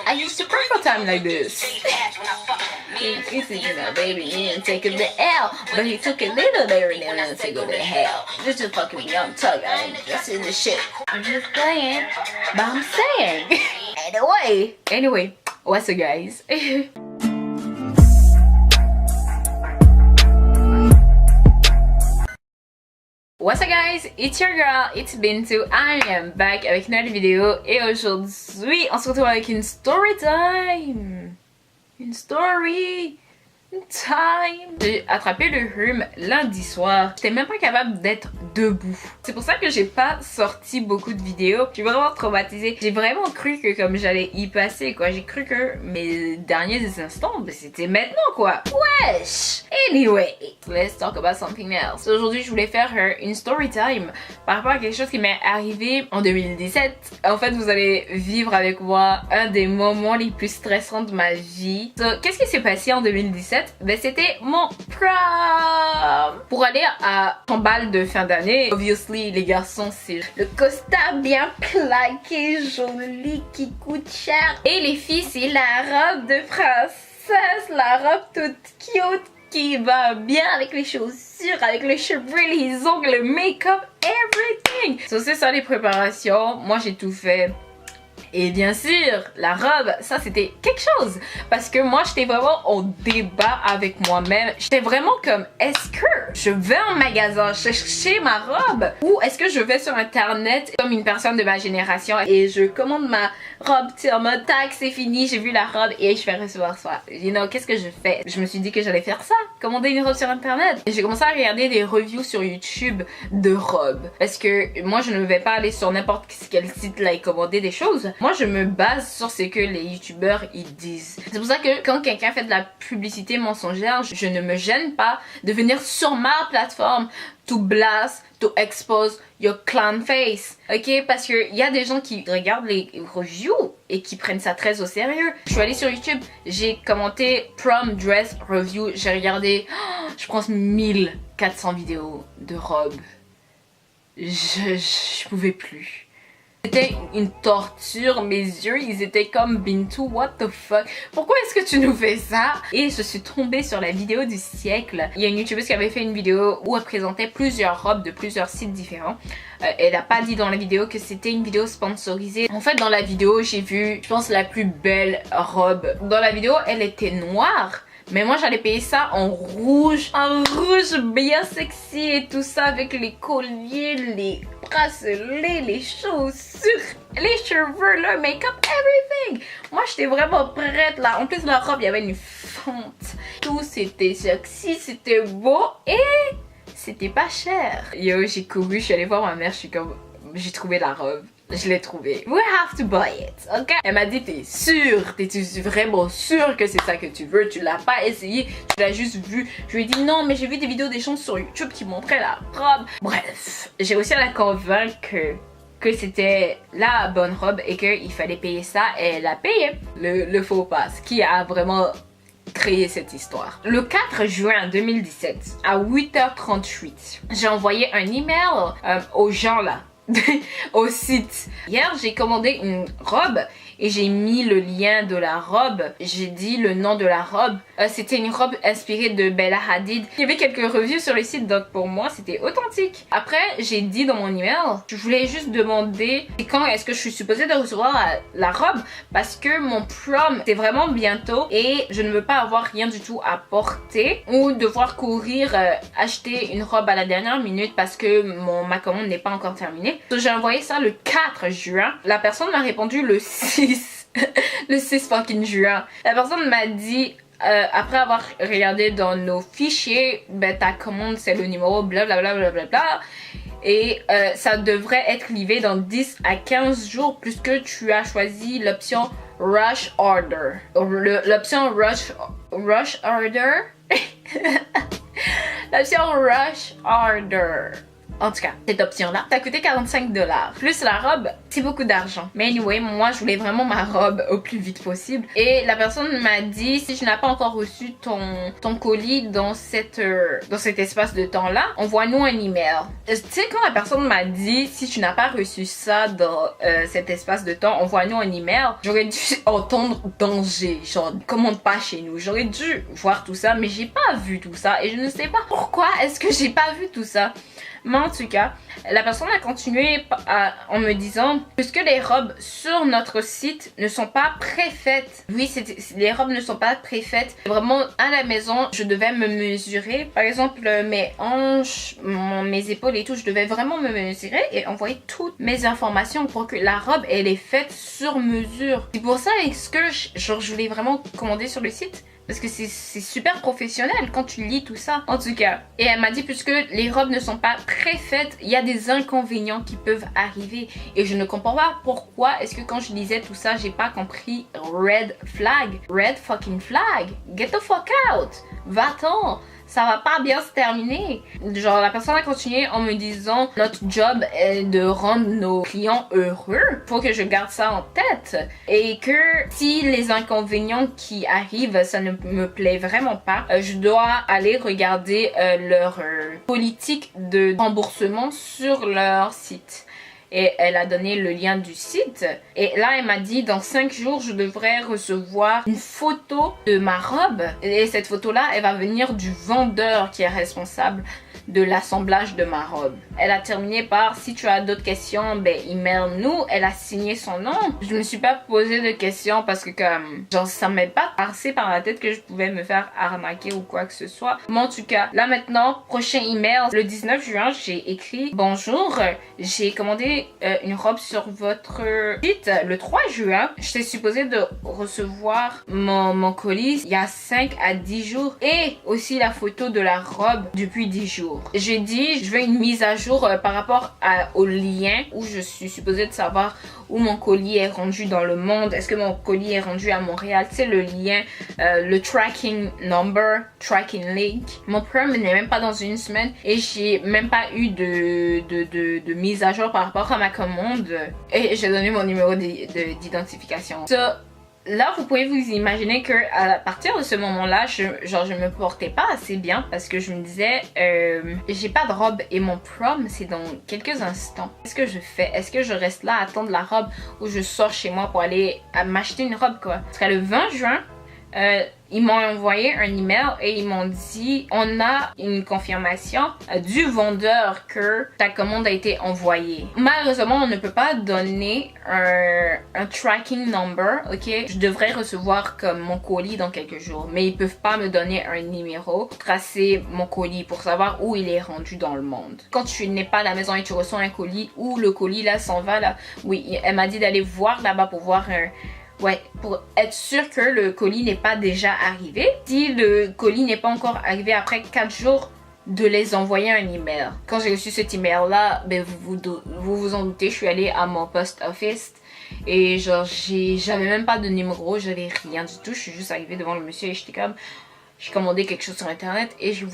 I used to pray for time like this. He's thinking of baby, he ain't taking the L, but he took a little there and then to go to hell. This is fucking young tug, I ain't just in the shit. I'm just playing, but I'm saying. Anyway, what's up, guys? What's up guys, it's your girl, it's Bintou, I am back avec une nouvelle vidéo et aujourd'hui on se retrouve avec une story time. Une story time. J'ai attrapé le rhume lundi soir, j'étais même pas capable d'être debout. C'est pour ça que j'ai pas sorti beaucoup de vidéos, je suis vraiment traumatisée. J'ai vraiment cru que comme j'allais y passer quoi, j'ai cru que mes derniers instants, ben, c'était maintenant quoi. Wesh! Anyway, let's talk about something else. Aujourd'hui je voulais faire une story time par rapport à quelque chose qui m'est arrivé en 2017. En fait vous allez vivre avec moi un des moments les plus stressants de ma vie. Qu'est-ce qui s'est passé en 2017? Ben c'était mon prom. Pour aller à ton bal de fin d'année, obviously les garçons c'est le costard bien plaqué, joli, qui coûte cher. Et les filles c'est la robe de princesse, la robe toute cute qui va bien avec les chaussures, avec les cheveux, les ongles, le make-up, everything. So, c'est ça les préparations, moi j'ai tout fait. Et bien sûr, la robe, ça c'était quelque chose. Parce que moi, j'étais vraiment en débat avec moi-même. J'étais vraiment comme, est-ce que je vais en magasin chercher ma robe? Ou est-ce que je vais sur internet comme une personne de ma génération et je commande ma robe, tu sais, en mode tac, c'est fini, j'ai vu la robe et je vais recevoir ça. You know, qu'est-ce que je fais? Je me suis dit que j'allais faire ça, commander une robe sur internet. Et j'ai commencé à regarder des reviews sur YouTube de robes. Parce que moi, je ne vais pas aller sur n'importe quel site là et commander des choses. Moi, je me base sur ce que les youtubeurs ils disent. C'est pour ça que quand quelqu'un fait de la publicité mensongère, je ne me gêne pas de venir sur ma plateforme to blast, to expose your clown face. Ok? Parce qu'il y a des gens qui regardent les reviews et qui prennent ça très au sérieux. Je suis allée sur YouTube, j'ai commenté prom dress review, j'ai regardé, je pense 1400 vidéos de robes. Je pouvais plus. C'était une torture, mes yeux ils étaient comme Bintou, what the fuck, pourquoi est-ce que tu nous fais ça? Et je suis tombée sur la vidéo du siècle. Il y a une youtubeuse qui avait fait une vidéo où elle présentait plusieurs robes de plusieurs sites différents. Elle a pas dit dans la vidéo que c'était une vidéo sponsorisée. En fait dans la vidéo j'ai vu, je pense la plus belle robe. Dans la vidéo elle était noire. Mais moi j'allais payer ça en rouge bien sexy et tout ça avec les colliers, les bracelets, les chaussures, les cheveux, le make-up, everything. Moi j'étais vraiment prête là. En plus la robe il y avait une fente. Tout c'était sexy, c'était beau et c'était pas cher. Yo j'ai couru, je suis allée voir ma mère, je suis comme j'ai trouvé la robe. Je l'ai trouvé. We have to buy it, ok? Elle m'a dit, t'es sûre? T'es vraiment sûre que c'est ça que tu veux? Tu l'as pas essayé, tu l'as juste vu. Je lui ai dit non, mais j'ai vu des vidéos des gens sur YouTube qui montraient la robe. Bref, j'ai réussi à la convaincre que c'était la bonne robe et qu'il fallait payer ça. Et elle a payé le faux pas, ce qui a vraiment créé cette histoire. Le 4 juin 2017, à 8h38, j'ai envoyé un email aux gens là. Au site. Hier j'ai commandé une robe et j'ai mis le lien de la robe. J'ai dit le nom de la robe. C'était une robe inspirée de Bella Hadid. Il y avait quelques reviews sur le site donc pour moi c'était authentique. Après j'ai dit dans mon email, je voulais juste demander quand est-ce que je suis supposée de recevoir la robe parce que mon prom c'est vraiment bientôt et je ne veux pas avoir rien du tout à porter ou devoir courir acheter une robe à la dernière minute parce que ma commande n'est pas encore terminée. Donc j'ai envoyé ça le 4 juin. La personne m'a répondu le 6 le 6 fucking juin. La personne m'a dit après avoir regardé dans nos fichiers, ben ta commande c'est le numéro blablabla blablabla et ça devrait être livré dans 10 à 15 jours puisque tu as choisi l'option rush order. L'option rush order l'option rush order. En tout cas, cette option-là, ça a coûté 45$. Plus la robe, c'est beaucoup d'argent. Mais anyway, moi, je voulais vraiment ma robe au plus vite possible. Et la personne m'a dit, si je n'ai pas encore reçu ton colis dans cet espace de temps-là, envoie-nous un email. Tu sais, quand la personne m'a dit, si tu n'as pas reçu ça dans cet espace de temps, envoie-nous un email, j'aurais dû entendre danger. Genre, commande pas chez nous. J'aurais dû voir tout ça, mais j'ai pas vu tout ça. Et je ne sais pas pourquoi est-ce que j'ai pas vu tout ça. Mais en tout cas, la personne a continué en me disant, puisque les robes sur notre site ne sont pas préfaites. Oui, les robes ne sont pas préfaites. Vraiment, à la maison, je devais me mesurer. Par exemple, mes hanches, mes épaules et tout, je devais vraiment me mesurer et envoyer toutes mes informations pour que la robe, elle est faite sur mesure. C'est pour ça que je voulais vraiment commander sur le site. Parce que c'est super professionnel quand tu lis tout ça. En tout cas. Et elle m'a dit, puisque les robes ne sont pas préfaites, il y a des inconvénients qui peuvent arriver. Et je ne comprends pas pourquoi est-ce que quand je lisais tout ça, j'ai pas compris red flag. Red fucking flag. Get the fuck out. Va-t'en. Ça va pas bien se terminer. Genre, la personne a continué en me disant, notre job est de rendre nos clients heureux. Faut que je garde ça en tête. Et que si les inconvénients qui arrivent, ça ne me plaît vraiment pas, je dois aller regarder leur politique de remboursement sur leur site. Et elle a donné le lien du site. Et là, elle m'a dit, dans 5 jours, je devrais recevoir une photo de ma robe. Et cette photo-là, elle va venir du vendeur qui est responsable de l'assemblage de ma robe. Elle a terminé par, si tu as d'autres questions, ben email-nous. Elle a signé son nom. Je me suis pas posé de questions parce que comme, genre, ça m'est pas passé par la tête que je pouvais me faire arnaquer ou quoi que ce soit. Mais en tout cas, là maintenant, prochain email, le 19 juin, j'ai écrit, bonjour, j'ai commandé une robe sur votre site le 3 juin. J'étais supposée de recevoir mon colis il y a 5 à 10 jours et aussi la photo de la robe depuis 10 jours. J'ai dit, je veux une mise à jour par rapport au lien où je suis supposée de savoir où mon colis est rendu dans le monde. Est-ce que mon colis est rendu à Montréal? Tu sais, le lien, le tracking number, tracking link. Mon Prime n'est même pas dans une semaine et j'ai même pas eu de mise à jour par rapport à ma commande. Et j'ai donné mon numéro d'identification. Là, vous pouvez vous imaginer que à partir de ce moment-là, je me portais pas assez bien parce que je me disais, j'ai pas de robe et mon prom, c'est dans quelques instants. Qu'est-ce que je fais? Est-ce que je reste là à attendre la robe ou je sors chez moi pour aller m'acheter une robe, quoi? Ce serait le 20 juin. Ils m'ont envoyé un email et ils m'ont dit, on a une confirmation du vendeur que ta commande a été envoyée. Malheureusement, on ne peut pas donner un tracking number, ok? Je devrais recevoir comme mon colis dans quelques jours, mais ils peuvent pas me donner un numéro pour tracer mon colis pour savoir où il est rendu dans le monde. Quand tu n'es pas à la maison et tu reçois un colis, où le colis là s'en va là, oui, elle m'a dit d'aller voir là-bas pour voir ouais, pour être sûr que le colis n'est pas déjà arrivé. Si le colis n'est pas encore arrivé après 4 jours, de les envoyer un email. Quand j'ai reçu cet email là, ben vous en doutez, je suis allée à mon post office et genre j'avais même pas de numéro, j'avais rien du tout. Je suis juste arrivée devant le monsieur et j'étais comme, j'ai commandé quelque chose sur internet et je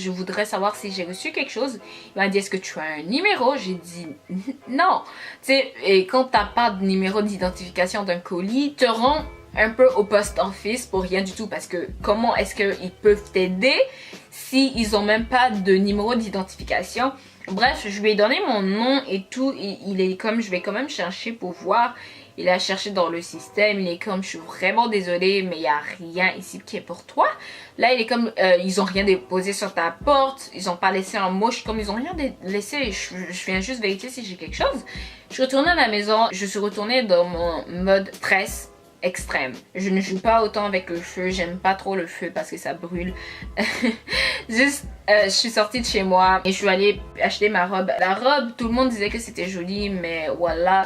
voudrais savoir si j'ai reçu quelque chose. Il m'a dit, est-ce que tu as un numéro? J'ai dit non. Tu sais, et quand t'as pas de numéro d'identification d'un colis, te rends un peu au post office pour rien du tout parce que comment est-ce qu'ils peuvent t'aider s'ils ont même pas de numéro d'identification? Bref, je lui ai donné mon nom et tout. Et il est comme, je vais quand même chercher pour voir. Il a cherché dans le système, il est comme, je suis vraiment désolée, mais il n'y a rien ici qui est pour toi. Là, il est comme, ils ont rien déposé sur ta porte, ils ont pas laissé un mot, comme ils ont rien laissé, je viens juste vérifier si j'ai quelque chose. Je suis retournée à la maison, je suis retournée dans mon mode stress extrême. Je ne joue pas autant avec le feu, j'aime pas trop le feu parce que ça brûle. Juste, je suis sortie de chez moi et je suis allée acheter ma robe. La robe, tout le monde disait que c'était joli, mais voilà.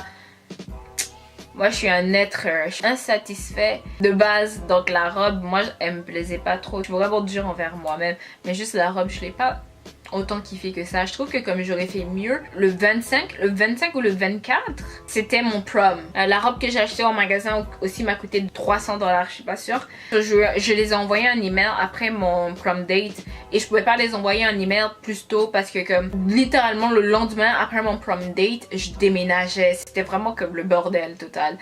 Moi, je suis un être insatisfait de base. Donc, la robe, moi, elle me plaisait pas trop. Je suis vraiment dure envers moi-même. Mais juste la robe, je l'ai pas autant kiffé que ça. Je trouve que comme j'aurais fait mieux, le 25 ou le 24, c'était mon prom. La robe que j'ai achetée au magasin aussi m'a coûté 300 $, je suis pas sûre. Je les ai envoyés un email après mon prom date et je pouvais pas les envoyer un email plus tôt parce que comme littéralement le lendemain après mon prom date, je déménageais. C'était vraiment comme le bordel total.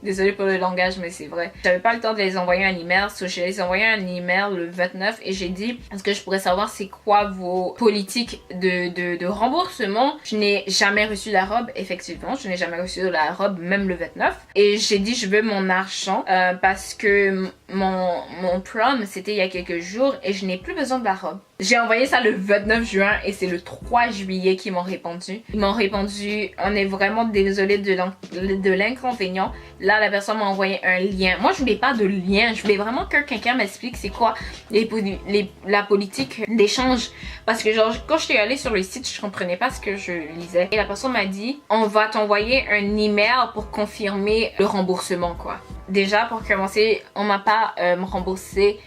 Désolée pour le langage, mais c'est vrai. J'avais pas le temps de les envoyer un email, je les ai envoyé un email le 29 et j'ai dit est-ce que je pourrais savoir c'est quoi vos politiques de remboursement. Je n'ai jamais reçu la robe, effectivement, je n'ai jamais reçu la robe, même le 29. Et j'ai dit je veux mon argent parce que mon prom c'était il y a quelques jours et je n'ai plus besoin de la robe. J'ai envoyé ça le 29 juin et c'est le 3 juillet qu'ils m'ont répondu. Ils m'ont répondu on est vraiment désolé de l'inconvénient. Là la personne m'a envoyé un lien. Moi je voulais pas de lien, je voulais vraiment que quelqu'un m'explique c'est quoi la politique d'échange. Parce que genre quand je suis allée sur le site je comprenais pas ce que je lisais. Et la personne m'a dit on va t'envoyer un email pour confirmer le remboursement quoi. Déjà pour commencer on m'a pas remboursé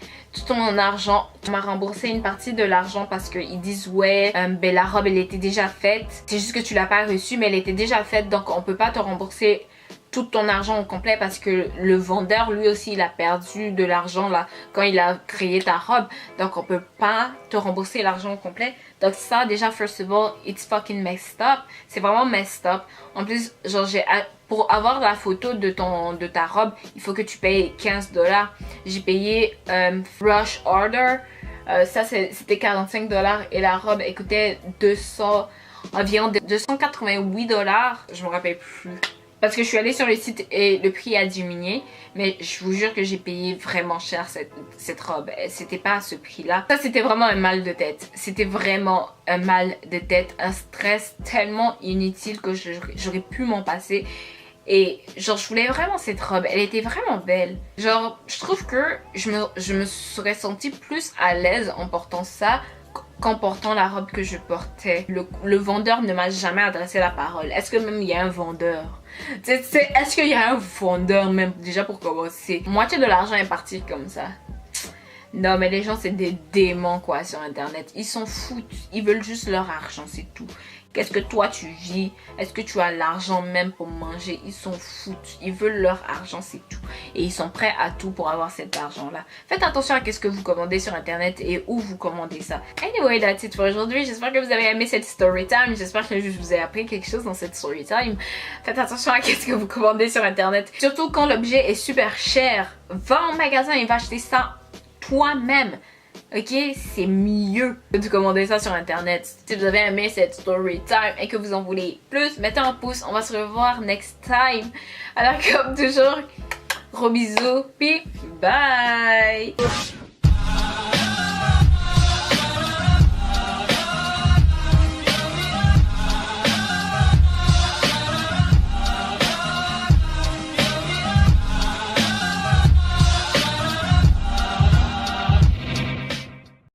tout mon argent. On m'a remboursé une partie de l'argent parce qu'ils disent ouais ben la robe elle était déjà faite, c'est juste que tu l'as pas reçue mais elle était déjà faite donc on peut pas te rembourser tout ton argent au complet parce que le vendeur lui aussi il a perdu de l'argent là quand il a créé ta robe donc on peut pas te rembourser l'argent au complet. Donc ça déjà first of all it's fucking messed up, c'est vraiment messed up. En plus genre pour avoir la photo de ta robe il faut que tu payes 15 $. J'ai payé rush order, ça c'était 45 $ et la robe elle coûtait environ 288 $, je me rappelle plus. Parce que je suis allée sur le site et le prix a diminué. Mais je vous jure que j'ai payé vraiment cher cette robe. C'était pas à ce prix-là. Ça, c'était vraiment un mal de tête. C'était vraiment un mal de tête. Un stress tellement inutile que j'aurais pu m'en passer. Et genre, je voulais vraiment cette robe. Elle était vraiment belle. Genre, je trouve que je me serais sentie plus à l'aise en portant ça qu'en portant la robe que je portais. Le vendeur ne m'a jamais adressé la parole. Est-ce que même il y a un vendeur? Est-ce qu'il y a un vendeur même déjà pour commencer? Moitié de l'argent est parti comme ça. Non mais les gens c'est des démons quoi sur internet. Ils s'en foutent. Ils veulent juste leur argent, c'est tout. Qu'est-ce que toi tu vis? Est-ce que tu as l'argent même pour manger? Ils s'en foutent. Ils veulent leur argent, c'est tout. Et ils sont prêts à tout pour avoir cet argent-là. Faites attention à ce que vous commandez sur internet et où vous commandez ça. Anyway, that's it pour aujourd'hui. J'espère que vous avez aimé cette story time. J'espère que je vous ai appris quelque chose dans cette story time. Faites attention à ce que vous commandez sur internet. Surtout quand l'objet est super cher. Va en magasin et va acheter ça toi-même. Ok, c'est mieux de commander ça sur internet. Si vous avez aimé cette story time et que vous en voulez plus, mettez un pouce. On va se revoir next time. Alors comme toujours, gros bisous, puis bye.